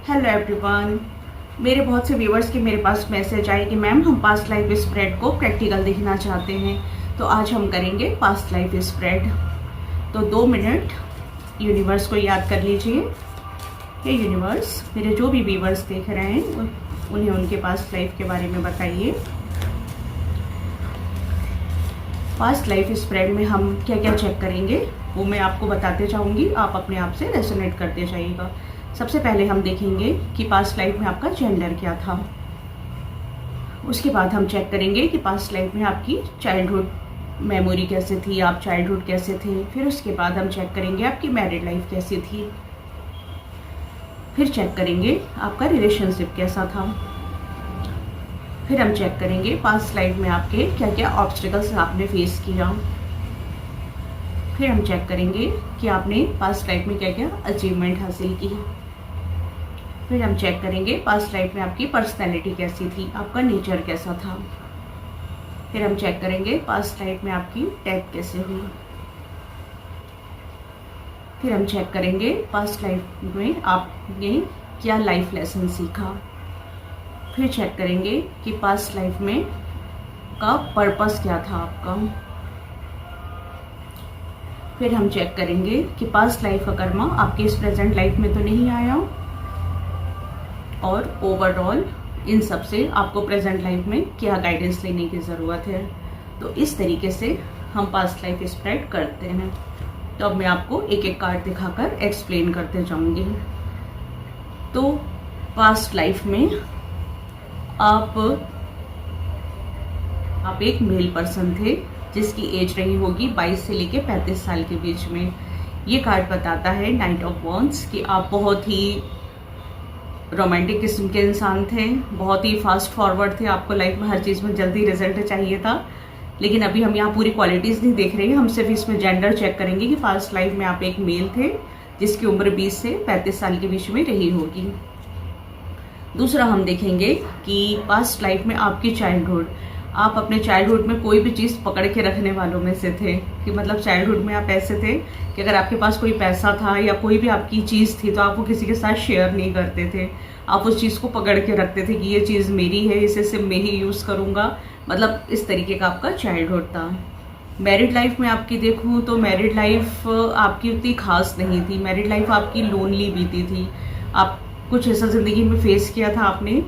Hello everyone. मेरे बहुत से व्यूवर्स के मेरे पास मैसेज आए कि मैम हम पास्ट लाइफ स्प्रेड को प्रैक्टिकल देखना चाहते हैं, तो आज हम करेंगे पास्ट लाइफ स्प्रेड। तो 2 मिनट यूनिवर्स को याद कर लीजिए। ये यूनिवर्स, मेरे जो भी व्यूवर्स देख रहे हैं उन्हें उनके पास्ट लाइफ के बारे में बताइए। पास्ट लाइफ स्प्रेड में हम क्या क्या चेक करेंगे वो मैं आपको बताते जाऊंगी, आप अपने आप से रेजोनेट करते जाइएगा। सबसे पहले हम देखेंगे कि पास्ट लाइफ में आपका जेंडर क्या था। उसके बाद हम चेक करेंगे कि पास्ट लाइफ में आपकी चाइल्डहुड मेमोरी कैसे थी, आप चाइल्डहुड कैसे थे। फिर उसके बाद हम चेक करेंगे आपकी मैरिड लाइफ कैसी थी। फिर चेक करेंगे आपका रिलेशनशिप कैसा था। फिर हम चेक करेंगे पास्ट लाइफ में आपके क्या क्या ऑब्स्टिकल्स आपने फेस किया। फिर हम चेक करेंगे कि आपने पास्ट लाइफ में क्या क्या अचीवमेंट हासिल की। फिर हम चेक करेंगे पास्ट लाइफ में आपकी पर्सनैलिटी कैसी थी, आपका नेचर कैसा था। फिर हम चेक करेंगे पास्ट लाइफ में आपकी डेथ कैसे हुई। फिर हम चेक करेंगे पास्ट लाइफ में आपने क्या लाइफ लेसन सीखा। फिर चेक करेंगे कि पास्ट लाइफ में का पर्पस क्या था आपका। फिर हम चेक करेंगे कि पास्ट लाइफ का कर्मा आपके इस प्रेजेंट लाइफ में तो नहीं आया, और ओवरऑल इन सब से आपको प्रेजेंट लाइफ में क्या गाइडेंस लेने की ज़रूरत है। तो इस तरीके से हम पास्ट लाइफ स्प्रेड करते हैं। तो अब मैं आपको एक एक कार्ड दिखाकर एक्सप्लेन करते जाऊंगी। तो पास्ट लाइफ में आप एक मेल पर्सन थे जिसकी एज रही होगी 22 से लेके 35 साल के बीच में। ये कार्ड बताता है नाइट ऑफ वॉन्ड्स कि आप बहुत ही रोमांटिक किस्म के इंसान थे, बहुत ही फास्ट फॉरवर्ड थे, आपको लाइफ में हर चीज़ में जल्दी रिजल्ट चाहिए था। लेकिन अभी हम यहाँ पूरी क्वालिटीज़ नहीं देख रहे हैं, हम सिर्फ इसमें जेंडर चेक करेंगे कि पास्ट लाइफ में आप एक मेल थे जिसकी उम्र 20 से 35 साल के बीच में रही होगी। दूसरा हम देखेंगे कि पास्ट लाइफ में आपकी चाइल्डहुड, आप अपने चाइल्डहुड में कोई भी चीज़ पकड़ के रखने वालों में से थे। कि मतलब चाइल्डहुड में आप ऐसे थे कि अगर आपके पास कोई पैसा था या कोई भी आपकी चीज़ थी तो आप वो किसी के साथ शेयर नहीं करते थे, आप उस चीज़ को पकड़ के रखते थे कि ये चीज़ मेरी है, इसे सिर्फ मैं ही यूज़ करूँगा। मतलब इस तरीके का आपका चाइल्डहुड था। मैरिड लाइफ में आपकी देखूँ तो मैरिड लाइफ आपकी उतनी खास नहीं थी। मैरिड लाइफ आपकी लोनली बीती थी, आप कुछ ऐसा ज़िंदगी में फेस किया था आपने।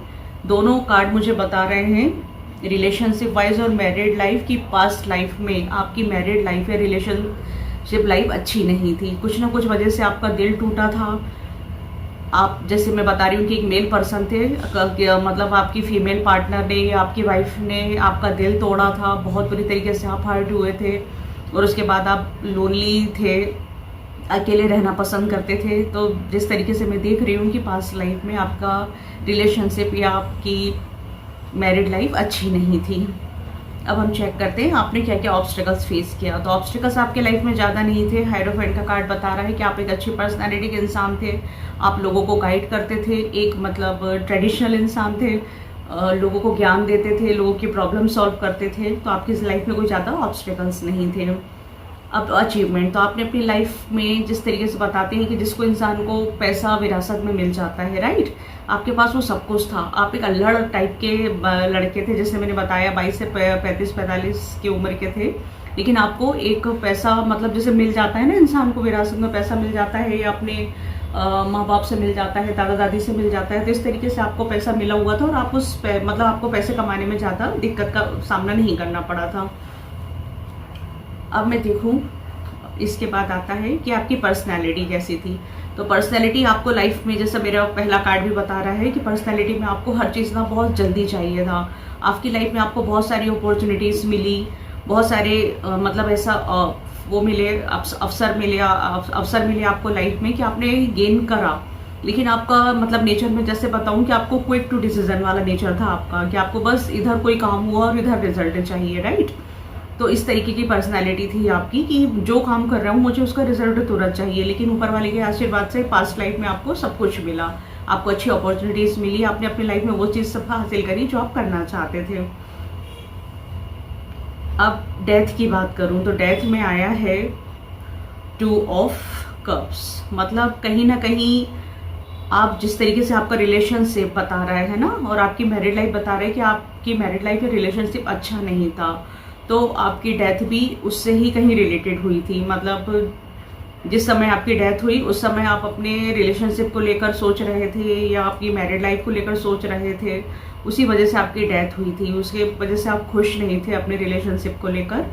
दोनों कार्ड मुझे बता रहे हैं रिलेशनशिप वाइज और मैरिड लाइफ की पास्ट लाइफ में आपकी मैरिड लाइफ या रिलेशनशिप लाइफ अच्छी नहीं थी। कुछ ना कुछ वजह से आपका दिल टूटा था। आप जैसे मैं बता रही हूँ कि एक मेल पर्सन थे, मतलब आपकी फीमेल पार्टनर ने या आपकी वाइफ ने आपका दिल तोड़ा था, बहुत बुरी तरीके से आप हर्ट हुए थे। और उसके बाद आप लोनली थे, अकेले रहना पसंद करते थे। तो जिस तरीके से मैं देख रही हूँ कि पास्ट लाइफ में आपका रिलेशनशिप या आपकी मैरिड लाइफ अच्छी नहीं थी। अब हम चेक करते हैं आपने क्या क्या ऑब्स्टिकल्स फेस किया। तो ऑब्स्टिकल्स आपके लाइफ में ज़्यादा नहीं थे। हायरोफेंट का कार्ड बता रहा है कि आप एक अच्छी पर्सनालिटी के इंसान थे, आप लोगों को गाइड करते थे, एक मतलब ट्रेडिशनल इंसान थे, लोगों को ज्ञान देते थे, लोगों की प्रॉब्लम सॉल्व करते थे। तो आपकी लाइफ में कोई ज़्यादा ऑब्स्टिकल्स नहीं थे। अब अचीवमेंट, तो आपने अपनी लाइफ में जिस तरीके से बताते हैं कि जिसको इंसान को पैसा विरासत में मिल जाता है, राइट, आपके पास वो सब कुछ था। आप एक अल्हड़ टाइप के लड़के थे, जैसे मैंने बताया 22 से 35-45 की उम्र के थे। लेकिन आपको एक पैसा मतलब जैसे मिल जाता है ना इंसान को विरासत में, पैसा मिल जाता है या अपने माँ बाप से मिल जाता है, दादा दादी से मिल जाता है। तो इस तरीके से आपको पैसा मिला हुआ था और आप मतलब आपको पैसे कमाने में ज़्यादा दिक्कत का सामना नहीं करना पड़ा था। अब मैं देखूं इसके बाद आता है कि आपकी पर्सनैलिटी कैसी थी। तो पर्सनैलिटी आपको लाइफ में, जैसा मेरा पहला कार्ड भी बता रहा है कि पर्सनैलिटी में आपको हर चीज़ ना बहुत जल्दी चाहिए था। आपकी लाइफ में आपको बहुत सारी अपॉर्चुनिटीज़ मिली, बहुत सारे मतलब ऐसा वो मिले, अवसर मिले आपको लाइफ में कि आपने गेन करा। लेकिन आपका मतलब नेचर में जैसे बताऊं कि आपको क्विक टू डिसीजन वाला नेचर था आपका, कि आपको बस इधर कोई काम हुआ और इधर रिजल्ट चाहिए, राइट। तो इस तरीके की पर्सनालिटी थी आपकी कि जो काम कर रहा हूँ मुझे उसका रिजल्ट तुरंत चाहिए। लेकिन ऊपर वाले के आशीर्वाद से पास्ट लाइफ में आपको सब कुछ मिला, आपको अच्छी अपॉर्चुनिटीज मिली, आपने अपनी लाइफ में वो चीज़ सब हासिल करी जो आप करना चाहते थे। अब डेथ की बात करूँ तो डेथ में आया है 2 ऑफ कप्स। मतलब कहीं ना कहीं आप जिस तरीके से आपका रिलेशनशिप बता रहा है ना, और आपकी मैरिड लाइफ बता रहा है कि आपकी मैरिड लाइफ या रिलेशनशिप अच्छा नहीं था, तो आपकी डेथ भी उससे ही कहीं रिलेटेड हुई थी। मतलब जिस समय आपकी डेथ हुई उस समय आप अपने रिलेशनशिप को लेकर सोच रहे थे या आपकी मैरिड लाइफ को लेकर सोच रहे थे, उसी वजह से आपकी डेथ हुई थी। उसके वजह से आप खुश नहीं थे अपने रिलेशनशिप को लेकर,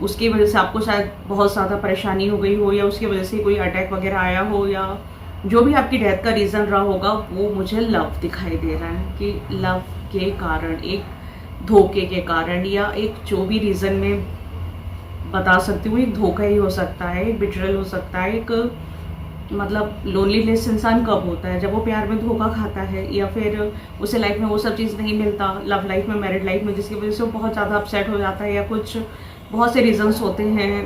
उसकी वजह से आपको शायद बहुत ज़्यादा परेशानी हो गई हो, या उसकी वजह से कोई अटैक वगैरह आया हो, या जो भी आपकी डेथ का रीज़न रहा होगा, वो मुझे लव दिखाई दे रहा है कि लव के कारण, एक धोखे के कारण, या एक जो भी रीज़न में बता सकती हूँ, एक धोखा ही हो सकता है, एक बिट्रेयल हो सकता है। एक मतलब लोनलीनेस इंसान कब होता है, जब वो प्यार में धोखा खाता है, या फिर उसे लाइफ में वो सब चीज़ नहीं मिलता, लव लाइफ में, मैरिड लाइफ में, जिसकी वजह से वो बहुत ज़्यादा अपसेट हो जाता है, या कुछ बहुत से रीजंस होते हैं,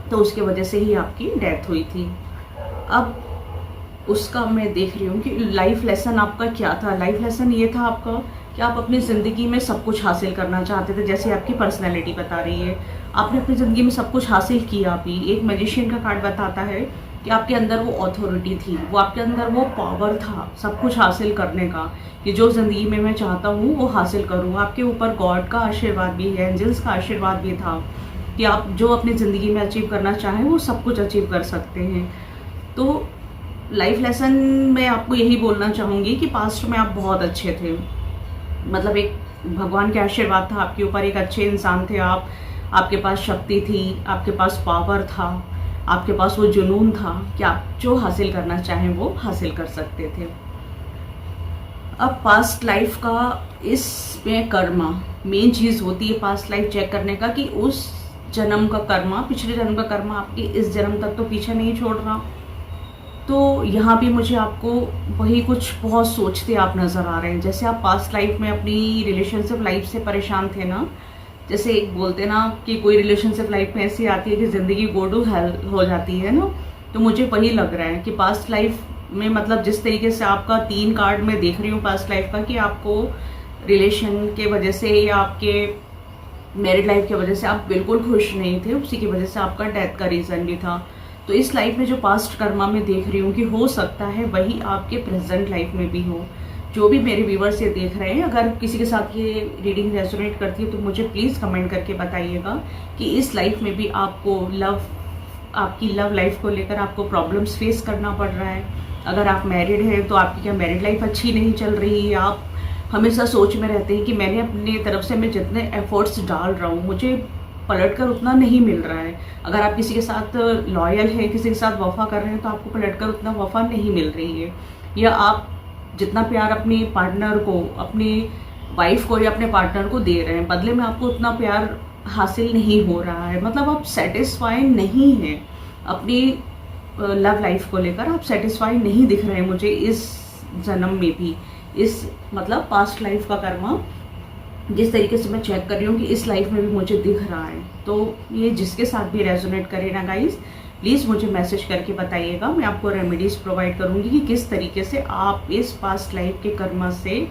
तो उसके वजह से ही आपकी डेथ हुई थी। अब उसका मैं देख रही हूँ कि लाइफ लेसन आपका क्या था। लाइफ लेसन ये था आपका कि आप अपनी ज़िंदगी में सब कुछ हासिल करना चाहते थे, जैसे आपकी पर्सनैलिटी बता रही है। आपने अपनी ज़िंदगी में सब कुछ हासिल किया भी। एक मैजिशियन का कार्ड बताता है कि आपके अंदर वो अथॉरिटी थी, वो आपके अंदर वो पावर था सब कुछ हासिल करने का, कि जो ज़िंदगी में मैं चाहता हूँ वो हासिल करूँ। आपके ऊपर गॉड का आशीर्वाद भी है, एंजल्स का आशीर्वाद भी था कि आप जो अपनी ज़िंदगी में अचीव करना चाहें वो सब कुछ अचीव कर सकते हैं। तो लाइफ लेसन मैं आपको यही बोलना चाहूँगी कि पास्ट में आप बहुत अच्छे थे, मतलब एक भगवान के आशीर्वाद था आपके ऊपर, एक अच्छे इंसान थे आप, आपके पास शक्ति थी, आपके पास पावर था, आपके पास वो जुनून था कि आप जो हासिल करना चाहें वो हासिल कर सकते थे। अब पास्ट लाइफ का इसमें कर्मा मेन चीज़ होती है पास्ट लाइफ चेक करने का, कि उस जन्म का कर्मा, पिछले जन्म का कर्मा आपके इस जन्म तक तो पीछे नहीं छोड़ रहा। तो यहाँ भी मुझे आपको वही कुछ बहुत सोचते आप नज़र आ रहे हैं। जैसे आप पास्ट लाइफ में अपनी रिलेशनशिप लाइफ से परेशान थे ना, जैसे एक बोलते ना कि कोई रिलेशनशिप लाइफ में ऐसी आती है कि ज़िंदगी गो टू हेल हो जाती है ना, तो मुझे वही लग रहा है कि पास्ट लाइफ में, मतलब जिस तरीके से आपका 3 कार्ड में देख रही हूँ पास्ट लाइफ का, कि आपको रिलेशन के वजह से या आपके मैरिड लाइफ की वजह से आप बिल्कुल खुश नहीं थे, उसी की वजह से आपका डेथ का रीज़न भी था। तो इस लाइफ में जो पास्ट कर्मा में देख रही हूँ कि हो सकता है वही आपके प्रेजेंट लाइफ में भी हो। जो भी मेरे व्यूवर्स ये देख रहे हैं, अगर किसी के साथ ये रीडिंग रेजोनेट करती है तो मुझे प्लीज़ कमेंट करके बताइएगा कि इस लाइफ में भी आपको आपकी लव लाइफ को लेकर आपको प्रॉब्लम्स फेस करना पड़ रहा है। अगर आप मैरिड हैं तो आपकी क्या मैरिड लाइफ अच्छी नहीं चल रही है, आप हमेशा सोच में रहते हैं कि मैंने अपने तरफ से मैं जितने एफर्ट्स डाल रहा हूँ मुझे पलटकर उतना नहीं मिल रहा है। अगर आप किसी के साथ लॉयल हैं, किसी के साथ वफा कर रहे हैं, तो आपको पलटकर उतना वफा नहीं मिल रही है, या आप जितना प्यार अपने पार्टनर को, अपनी वाइफ को या अपने पार्टनर को दे रहे हैं, बदले में आपको उतना प्यार हासिल नहीं हो रहा है। मतलब आप सेटिस्फाई नहीं हैं अपनी लव लाइफ को लेकर, आप सेटिस्फाई नहीं दिख रहे हैं मुझे इस जन्म में भी। इस मतलब पास्ट लाइफ का कर्मा जिस तरीके से मैं चेक कर रही हूँ कि इस लाइफ में भी मुझे दिख रहा है। तो ये जिसके साथ भी रेजोनेट करे ना गाइस, प्लीज़ मुझे मैसेज करके बताइएगा। मैं आपको रेमेडीज़ प्रोवाइड करूँगी कि किस तरीके से आप इस पास्ट लाइफ के कर्मा से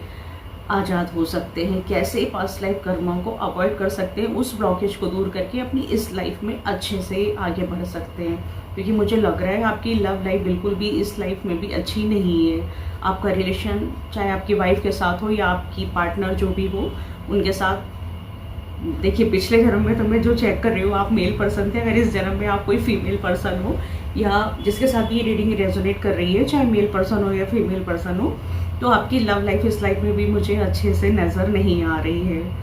आज़ाद हो सकते हैं, कैसे पास्ट लाइफ कर्मा को अवॉइड कर सकते हैं, उस ब्लॉकेज को दूर करके अपनी इस लाइफ में अच्छे से आगे बढ़ सकते हैं। क्योंकि मुझे लग रहा है आपकी लव लाइफ बिल्कुल भी इस लाइफ में भी अच्छी नहीं है। आपका रिलेशन चाहे आपकी वाइफ के साथ हो या आपकी पार्टनर जो भी हो उनके साथ, देखिए पिछले जन्म में तो मैं जो चेक कर रही हूँ आप मेल पर्सन थे, अगर इस जन्म में आप कोई फीमेल पर्सन हो या जिसके साथ ये रीडिंग रेजोनेट कर रही है, चाहे मेल पर्सन हो या फीमेल पर्सन हो, तो आपकी लव लाइफ इस लाइफ में भी मुझे अच्छे से नज़र नहीं आ रही है।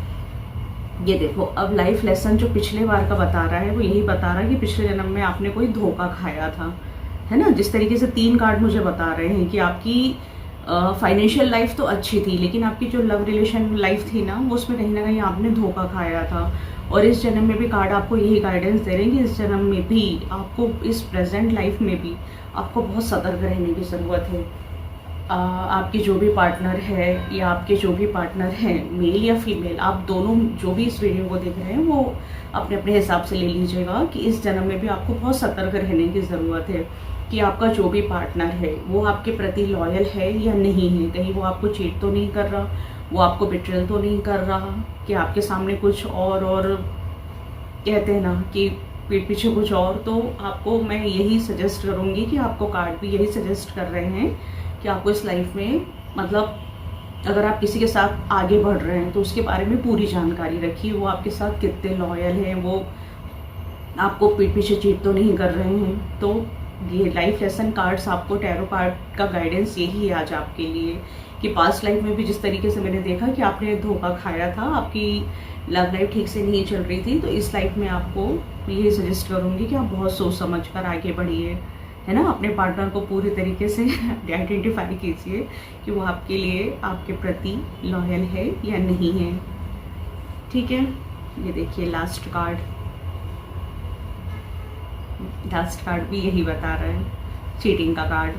ये देखो, अब लाइफ लेसन जो पिछले बार का बता रहा है वो यही बता रहा है कि पिछले जन्म में आपने कोई धोखा खाया था, है ना। जिस तरीके से 3 कार्ड मुझे बता रहे हैं कि आपकी फाइनेंशियल लाइफ तो अच्छी थी, लेकिन आपकी जो लव रिलेशन लाइफ थी ना, वो उसमें कहीं ना कहीं आपने धोखा खाया था। और इस जन्म में भी कार्ड आपको यही गाइडेंस दे रहे हैं कि इस जन्म में भी आपको, इस प्रेजेंट लाइफ में भी आपको बहुत सतर्क रहने की ज़रूरत है। आपके जो भी पार्टनर है या आपके जो भी पार्टनर हैं, मेल या फीमेल, आप दोनों जो भी इस वीडियो को देख रहे हैं वो अपने अपने हिसाब से ले लीजिएगा कि इस जन्म में भी आपको बहुत सतर्क रहने की ज़रूरत है कि आपका जो भी पार्टनर है वो आपके प्रति लॉयल है या नहीं है। कहीं वो आपको चीट तो नहीं कर रहा, वो आपको बिट्रेल तो नहीं कर रहा कि आपके सामने कुछ और कहते हैं ना कि पीठ पीछे कुछ और। तो आपको मैं यही सजेस्ट करूँगी कि आपको कार्ड भी यही सजेस्ट कर रहे हैं कि आपको इस लाइफ में मतलब अगर आप किसी के साथ आगे बढ़ रहे हैं तो उसके बारे में पूरी जानकारी रखिए, वो आपके साथ कितने लॉयल हैं, वो आपको पीठ पीछे चीट तो नहीं कर रहे हैं। तो ये लाइफ लेसन कार्ड्स, आपको टैरो कार्ड का गाइडेंस यही है आज आपके लिए कि पास्ट लाइफ में भी जिस तरीके से मैंने देखा कि आपने धोखा खाया था, आपकी लव लाइफ ठीक से नहीं चल रही थी, तो इस लाइफ में आपको ये सजेस्ट करूँगी कि आप बहुत सोच समझ कर आगे बढ़िए, है ना। अपने पार्टनर को पूरी तरीके से आइडेंटिफाई कीजिए कि वो आपके लिए, आपके प्रति लॉयल है या नहीं है, ठीक है। ये देखिए लास्ट कार्ड भी यही बता रहा है, चीटिंग का कार्ड,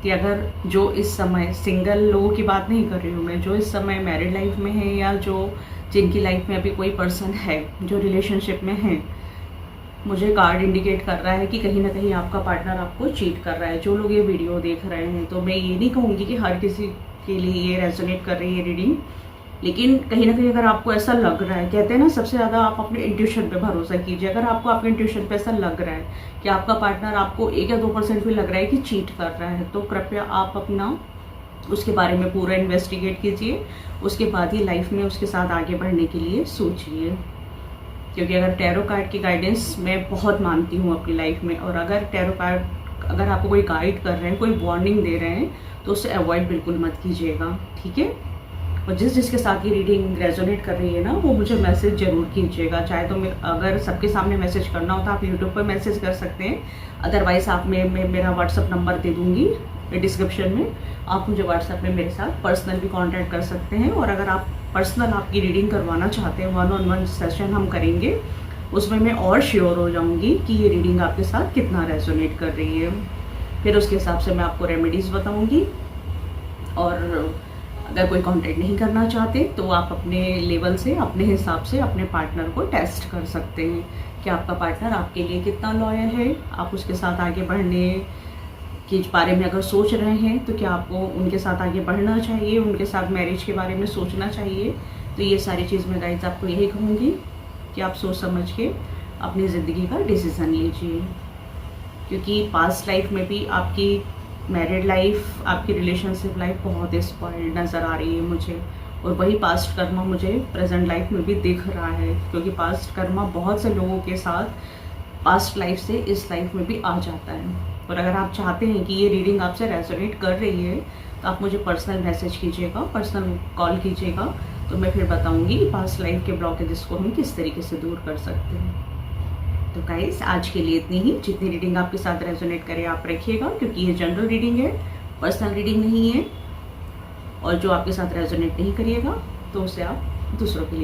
कि अगर जो इस समय सिंगल लोगों की बात नहीं कर रही हूँ मैं, जो इस समय मैरिड लाइफ में है या जो जिनकी लाइफ में अभी कोई पर्सन है जो रिलेशनशिप में है, मुझे कार्ड इंडिकेट कर रहा है कि कहीं ना कहीं आपका पार्टनर आपको चीट कर रहा है। जो लोग ये वीडियो देख रहे हैं, तो मैं ये नहीं कहूँगी कि हर किसी के लिए ये रेजोनेट कर रही है रीडिंग, लेकिन कहीं ना कहीं अगर आपको ऐसा लग रहा है, कहते हैं ना सबसे ज़्यादा आप अपने इंट्यूशन पे भरोसा कीजिए। अगर आपको आपके इंट्यूशन पे ऐसा लग रहा है कि आपका पार्टनर आपको 1 या 2% भी लग रहा है कि चीट कर रहा है, तो कृपया आप अपना उसके बारे में पूरा इन्वेस्टिगेट कीजिए, उसके बाद ही लाइफ में उसके साथ आगे बढ़ने के लिए सोचिए। क्योंकि अगर टैरो कार्ड की गाइडेंस मैं बहुत मानती हूँ अपनी लाइफ में, और अगर टैरो कार्ड अगर आपको कोई गाइड कर रहे हैं, कोई वार्निंग दे रहे हैं, तो उससे अवॉइड बिल्कुल मत कीजिएगा, ठीक है। और जिसके साथ ये रीडिंग रेजोनेट कर रही है ना, वो मुझे मैसेज जरूर कीजिएगा। चाहे तो मैं अगर सबके सामने मैसेज करना हो तो आप यूट्यूब पर मैसेज कर सकते हैं, अदरवाइज आप मैं मेरा व्हाट्सअप नंबर दे दूँगी डिस्क्रिप्शन में, आप मुझे व्हाट्सएप में मेरे साथ पर्सनल भी कांटेक्ट कर सकते हैं। और अगर आप पर्सनल आपकी रीडिंग करवाना चाहते हैं, 1-on-1 सेशन हम करेंगे, उसमें मैं और श्योर हो जाऊंगी कि ये रीडिंग आपके साथ कितना रेजोनेट कर रही है। फिर उसके हिसाब से मैं आपको रेमेडीज़ बताऊंगी। और अगर कोई कांटेक्ट नहीं करना चाहते तो आप अपने लेवल से, अपने हिसाब से अपने पार्टनर को टेस्ट कर सकते हैं कि आपका पार्टनर आपके लिए कितना लॉयल है। आप उसके साथ आगे बढ़ने के बारे में अगर सोच रहे हैं तो क्या आपको उनके साथ आगे बढ़ना चाहिए, उनके साथ मैरिज के बारे में सोचना चाहिए। तो ये सारी चीज़ मैं गाइस आपको यही कहूँगी कि आप सोच समझ के अपनी ज़िंदगी का डिसीज़न लीजिए, क्योंकि पास्ट लाइफ में भी आपकी मैरिड लाइफ, आपकी रिलेशनशिप लाइफ बहुत स्पॉइल्ड नज़र आ रही है मुझे, और वही पास्ट कर्मा मुझे प्रेजेंट लाइफ में भी दिख रहा है, क्योंकि पास्ट कर्मा बहुत से लोगों के साथ पास्ट लाइफ से इस लाइफ में भी आ जाता है। और अगर आप चाहते हैं कि ये रीडिंग आपसे रेजोनेट कर रही है तो आप मुझे पर्सनल मैसेज कीजिएगा, पर्सनल कॉल कीजिएगा, तो मैं फिर बताऊंगी कि पास्ट लाइफ के ब्लॉकेजेस को हम किस तरीके से दूर कर सकते हैं। तो गाइस आज के लिए इतनी ही। जितनी रीडिंग आपके साथ रेजोनेट करे आप रखिएगा, क्योंकि ये जनरल रीडिंग है, पर्सनल रीडिंग नहीं है। और जो आपके साथ रेजोनेट नहीं करिएगा तो उसे आप दूसरों के लिए